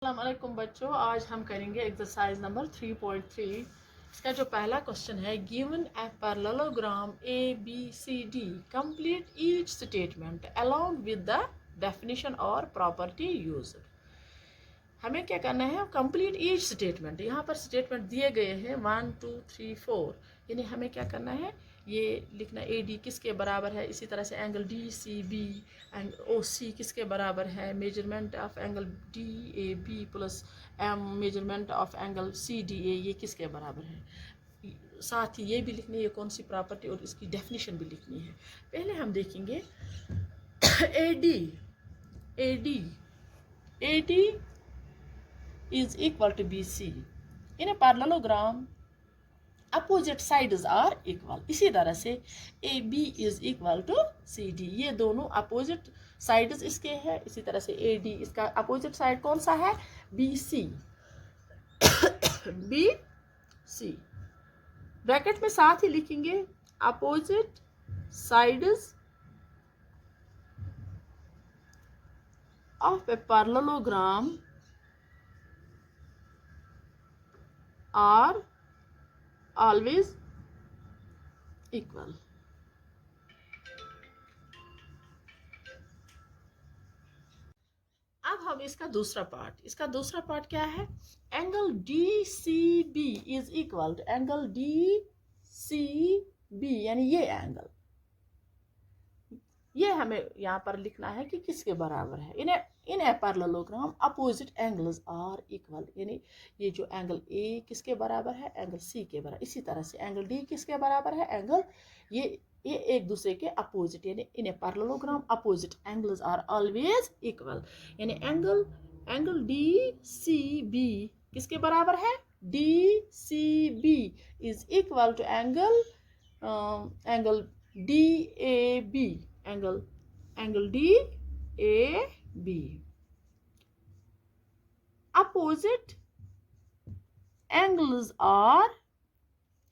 अस्सलामुअलैकुम बच्चों, आज हम करेंगे एक्सरसाइज नंबर 3.3। इसका जो पहला क्वेश्चन है, given a parallelogram A B C D, complete each statement along with the definition और प्रॉपर्टी यूज्ड। हमें क्या करना है, कंप्लीट ईच स्टेटमेंट। यहाँ पर स्टेटमेंट दिए गए हैं 1 2 3 4, यानी हमें क्या करना है, ये लिखना ए डी किसके बराबर है, इसी तरह से angle D C B and O C किसके बराबर है, measurement of angle D A B plus M measurement of angle C D A ये किसके बराबर है। साथ ही ये भी लिखनी है कौन सी प्रॉपर्टी, और इसकी डेफिनेशन भी लिखनी है। पहले हम देखेंगे A D A D A D is equal to BC. In a parallelogram, opposite sides are equal. इसी तरह से AB is equal to CD. ये दोनों opposite sides इसके हैं। इसी तरह से AD इसका opposite side कौन सा है, BC। BC ब्रैकेट में साथ ही लिखेंगे opposite sides of a parallelogram are always equal. अब हम इसका दूसरा पार्ट क्या है, angle D C B is equal to angle D C B, यानी ये एंगल, ये हमें यहाँ पर लिखना है कि किसके बराबर है। In a parallelogram opposite angles are equal, यानी ये जो एंगल ए किसके बराबर है, एंगल सी के बराबर। इसी तरह से एंगल डी किसके बराबर है, एंगल ये एक दूसरे के अपोजिट, यानी in a parallelogram opposite angles are always equal, यानी एंगल डी सी बी किसके बराबर है, D C B is equal to angle D A B, angle D A B. Opposite angles are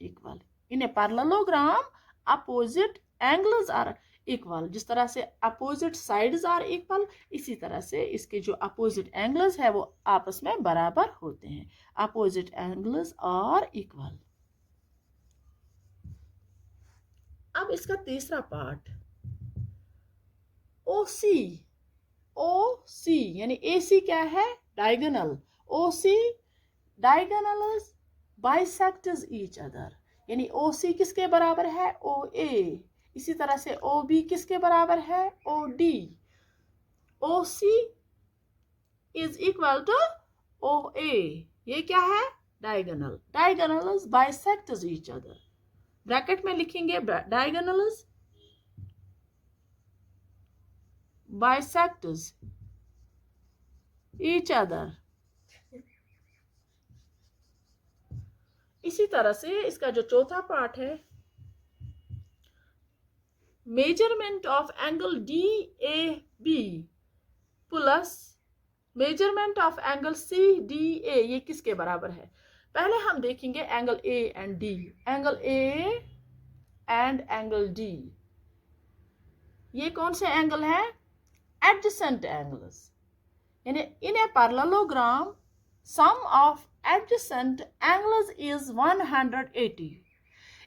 equal. In a parallelogram, opposite angles are equal. जिस तरह से opposite sides are equal, इसी तरह से इसके जो opposite angles है वो आपस में बराबर होते हैं। Opposite angles are equal. अब इसका तीसरा पार्ट, OC यानी AC क्या है, diagonal. OC diagonals bisects each other, यानी OC किसके बराबर है, OA। इसी तरह से OB किसके बराबर है, OD। OC is equal to OA, ये क्या है, diagonals bisects each other. Bracket में लिखेंगे डायगोनल्स bisects each other। इसी तरह से इसका जो चौथा पार्ट है, measurement of angle D A B plus measurement of angle C D A, ये किसके बराबर है। पहले हम देखेंगे angle A and D, angle A and angle D, ये कौन से एंगल है, adjacent angles, in a parallelogram sum of adjacent angles is 180।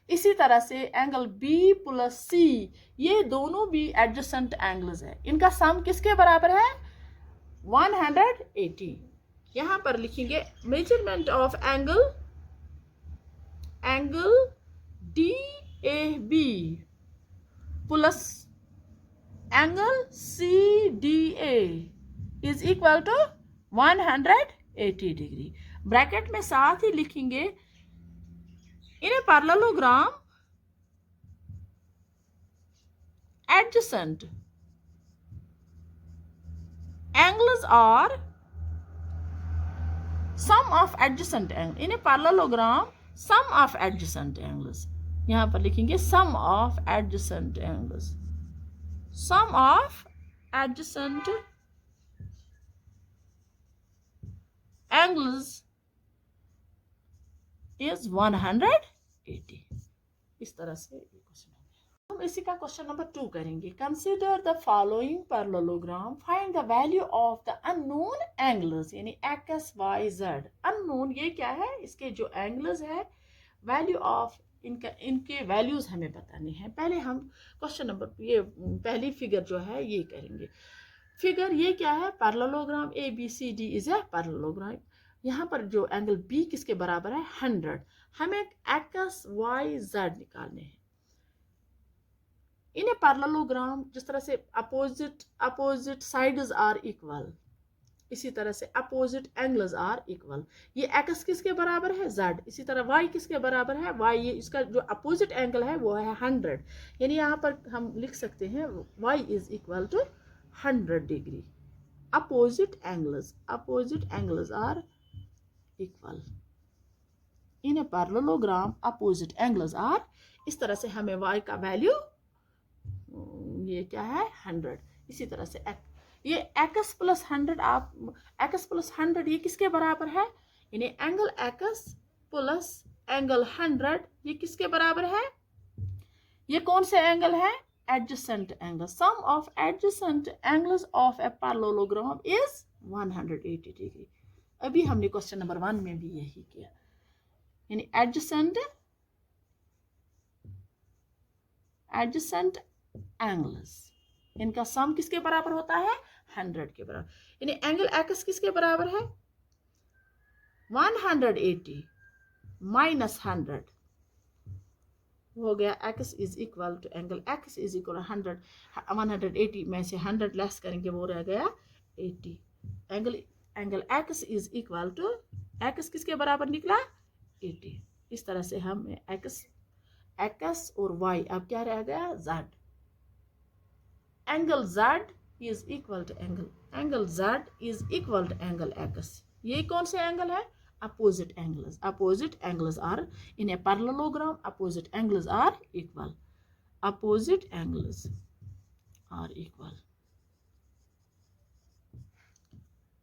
इसी तरह से एंगल B प्लस C, ये दोनों भी adjacent angles है, इनका सम किसके बराबर है, 180। यहाँ पर लिखेंगे measurement of angle DAB plus angle CDA is equal to 180 degree. Bracket में साथ ही लिखेंगे in a parallelogram adjacent angles are sum of adjacent angle. In a parallelogram sum of adjacent angles, यहाँ पर लिखेंगे sum of adjacent angles, sum of adjacent angles is 180। इस तरह से क्वेश्चन है। हम हम इसी का क्वेश्चन नंबर 2 करेंगे। Consider the following parallelogram, find the value of the unknown angles, यानी एक्स वाई जेड। अननोन ये क्या है, इसके जो एंगल्स है, वैल्यू ऑफ इनके वैल्यूज हमें बताने हैं। पहले हम क्वेश्चन नंबर ये पहली फिगर जो है ये करेंगे। फिगर ये क्या है, parallelogram A B C D is a parallelogram. यहाँ पर जो एंगल बी किसके बराबर है, 100। हमें एक्स वाई जेड निकालने हैं। इन ए पैरेललोग्राम जिस तरह से अपोजिट साइड्स आर इक्वल, इसी तरह से अपोजिट एंगल्स आर इक्वल। ये एक्स किसके बराबर है, जेड। इसी तरह वाई किसके बराबर है, वाई। ये इसका जो अपोजिट एंगल है वो है 100, यानी यहाँ पर हम लिख सकते हैं Y is equal to 100 degree. Opposite angles are equal in a parallelogram, opposite angles are. इस तरह से हमें वाई का वैल्यू ये क्या है, 100। इसी तरह से ये एक्स प्लस 100, आप एक्स प्लस 100 ये किसके बराबर है, यानी एंगल एक्स प्लस एंगल 100 ये किसके बराबर है, ये कौन से एंगल है, adjacent angle. Sum of adjacent angles of a parallelogram is 180 degree. अभी हमने क्वेश्चन नंबर 1 में भी यही किया, यानी एडजेसेंट एंगल्स, इनका सम किसके बराबर होता है, 100 के बराबर। यानी एंगल एक्स किसके बराबर है, 180 माइनस 100 हो गया, X is equal to angle X is equal 100। 180 में से 100 लेस करेंगे, वो रह गया 80। Angle X is equal to, X किसके बराबर निकला, 80। इस तरह से हम एक्स और वाई, अब क्या रह गया, Z. Angle Z is equal to angle Z is equal to angle X. ये कौन से एंगल है, opposite angles are in a parallelogram, opposite angles are equal.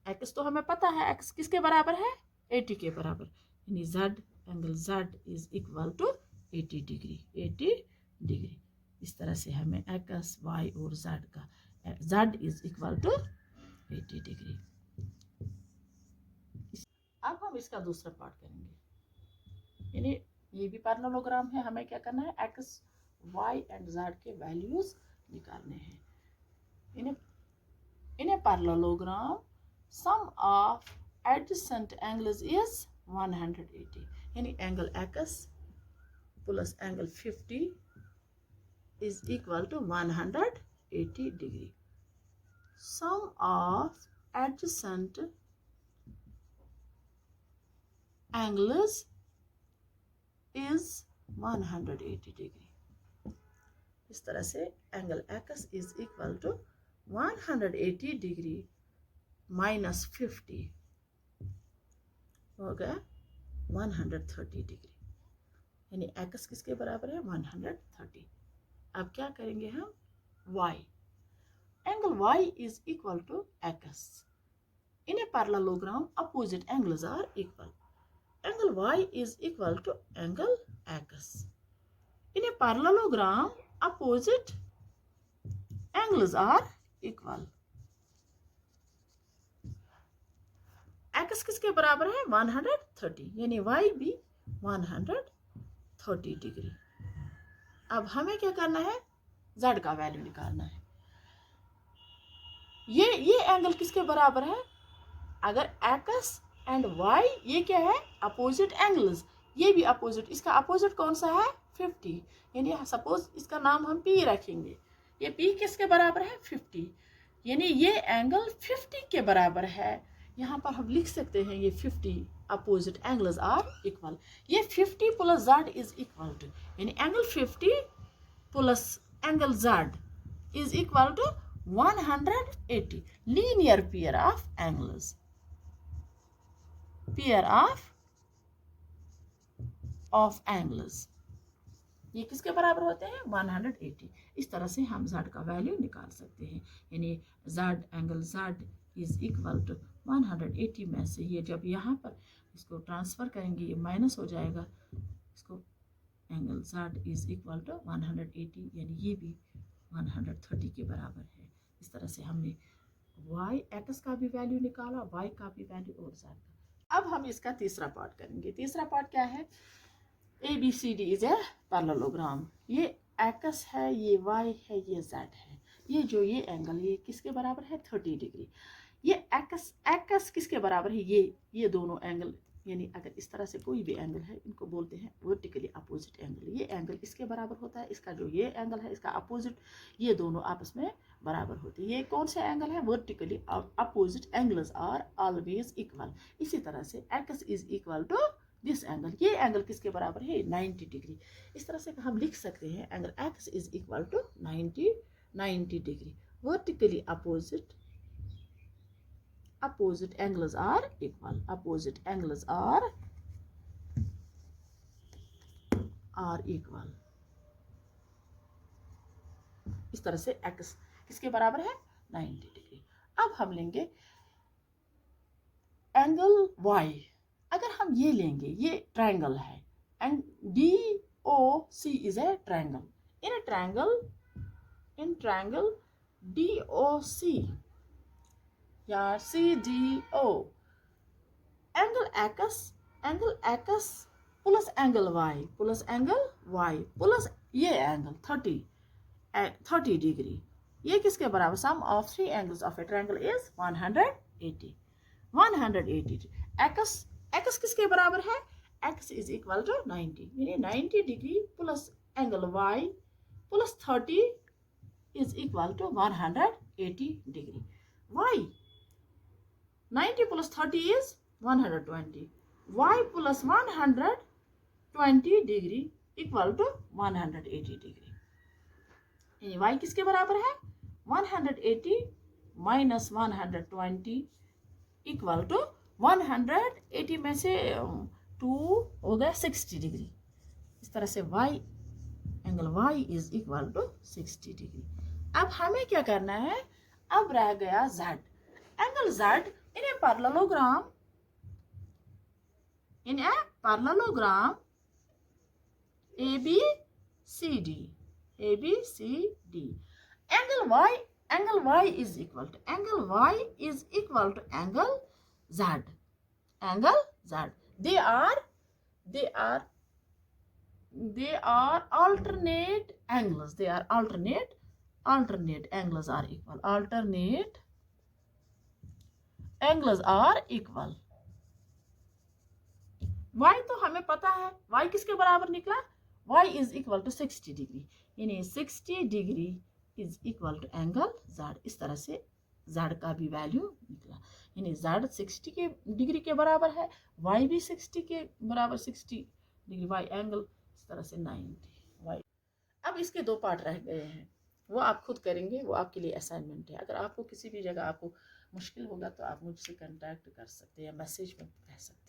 X तो हमें पता है, एक्स किसके बराबर है, 80 के बराबर, यानी Z, angle Z is equal to 80 degree. इस तरह से हमें एक्स वाई और जेड का, Z is equal to 80 degree. अब हम इसका दूसरा पार्ट करेंगे, यानी ये भी पैरेललोग्राम है, हमें क्या करना है, एक्स वाई एंड जेड के वैल्यूज निकालने हैं। In a parallelogram sum of adjacent angles is 180, यानी angle X plus angle 50 is equal to 180 degree. Sum of adjacent angles is 180 degree. इस तरह से angle x is equal to 180 degree minus 50 हो गया 130 degree, यानी x किसके बराबर है, 130। अब क्या करेंगे हम, y, angle y is equal to x। In a parallelogram opposite angles are equal, angle y is equal to angle x। In a parallelogram opposite angles are equal, x किसके बराबर है, 130, यानी y भी 130 डिग्री। अब हमें क्या करना है, z का वैल्यू निकालना है। ये एंगल किसके बराबर है, अगर x एंड y ये क्या है, अपोजिट एंगल्स, ये भी अपोजिट, इसका अपोजिट कौन सा है, 50, यानी सपोज इसका नाम हम p रखेंगे। ये p किसके बराबर है, 50, यानी ये एंगल 50 के बराबर है। यहाँ पर हम लिख सकते हैं ये 50 अपोजिट एंगल्स आर इक्वल। ये 50 plus z is equal to, यानी angle 50 plus angle z is equal to 180, linear pair of angles, ये किसके बराबर होते हैं, 180। इस तरह से हम z का वैल्यू निकाल सकते हैं, यानी angle z is equal to 180 में से ये जब यहाँ पर इसको ट्रांसफर करेंगे ये माइनस हो जाएगा, इसको angle Z is equal to 180, यानी ये भी 130 के बराबर है। इस तरह से हमने y x का भी वैल्यू निकाला, y का भी वैल्यू और z का। अब हम इसका तीसरा पार्ट करेंगे। तीसरा पार्ट क्या है? ABCD is a parallelogram. ये x है, ये y है, ये z है। ये एंगल ये किसके बराबर है? 30 डिग्री। ये x किसके बराबर है? ये दोनों एंगल, यानी अगर इस तरह से कोई भी एंगल है, इनको बोलते हैं वर्टिकली अपोजिट एंगल। ये एंगल इसके बराबर होता है, इसका जो ये एंगल है इसका अपोजिट, ये दोनों आपस में बराबर होते हैं। ये कौन से एंगल है? Vertically opposite angles are always equal. इसी तरह से x is equal to this angle. ये एंगल किसके बराबर है? 90 डिग्री। इस तरह से हम लिख सकते हैं angle x is equal to 90 degree. Vertically opposite angles are equal. Opposite angles are equal. इस तरह से x किसके बराबर है? 90 डिग्री। अब हम लेंगे एंगल y। अगर हम ये लेंगे, ये ट्रायंगल है, and DOC is a triangle. In triangle DOC या CDO, angle x plus angle y plus ये एंगल 30 डिग्री, ये किसके बराबर? Sum of three angles of a triangle is 180। x किसके बराबर है? x इज इक्वल टू 90, यानी 90 degree plus angle y plus 30 is equal to 180 degree. y 90 plus 30 is 120. Y plus 120 degree equal to 180 degree. यानी y किसके बराबर है? 180 minus 120 equal to 180 में से 2 हो गया 60 डिग्री। इस तरह से angle y is equal to 60 degree. अब हमें क्या करना है? अब रह गया z। Angle z in a parallelogram ABCD, angle y is equal to angle z. They are alternate angles. Alternate angles are equal. Alternate angles are equal. y तो हमें पता है, y किसके बराबर निकला? y is equal to 60 degree, यानी 60 degree is equal to angle z। इस तरह से z का भी वैल्यू निकला, यानी z 60 के डिग्री के बराबर है, y भी 60 के बराबर 60 डिग्री, y एंगल इस तरह से 90 y। अब इसके दो पार्ट रह गए हैं, वो आप खुद करेंगे, वो आपके लिए असाइनमेंट है। अगर आपको किसी भी जगह आपको मुश्किल होगा तो आप मुझसे कांटेक्ट कर सकते हैं या मैसेज में कह सकते हैं।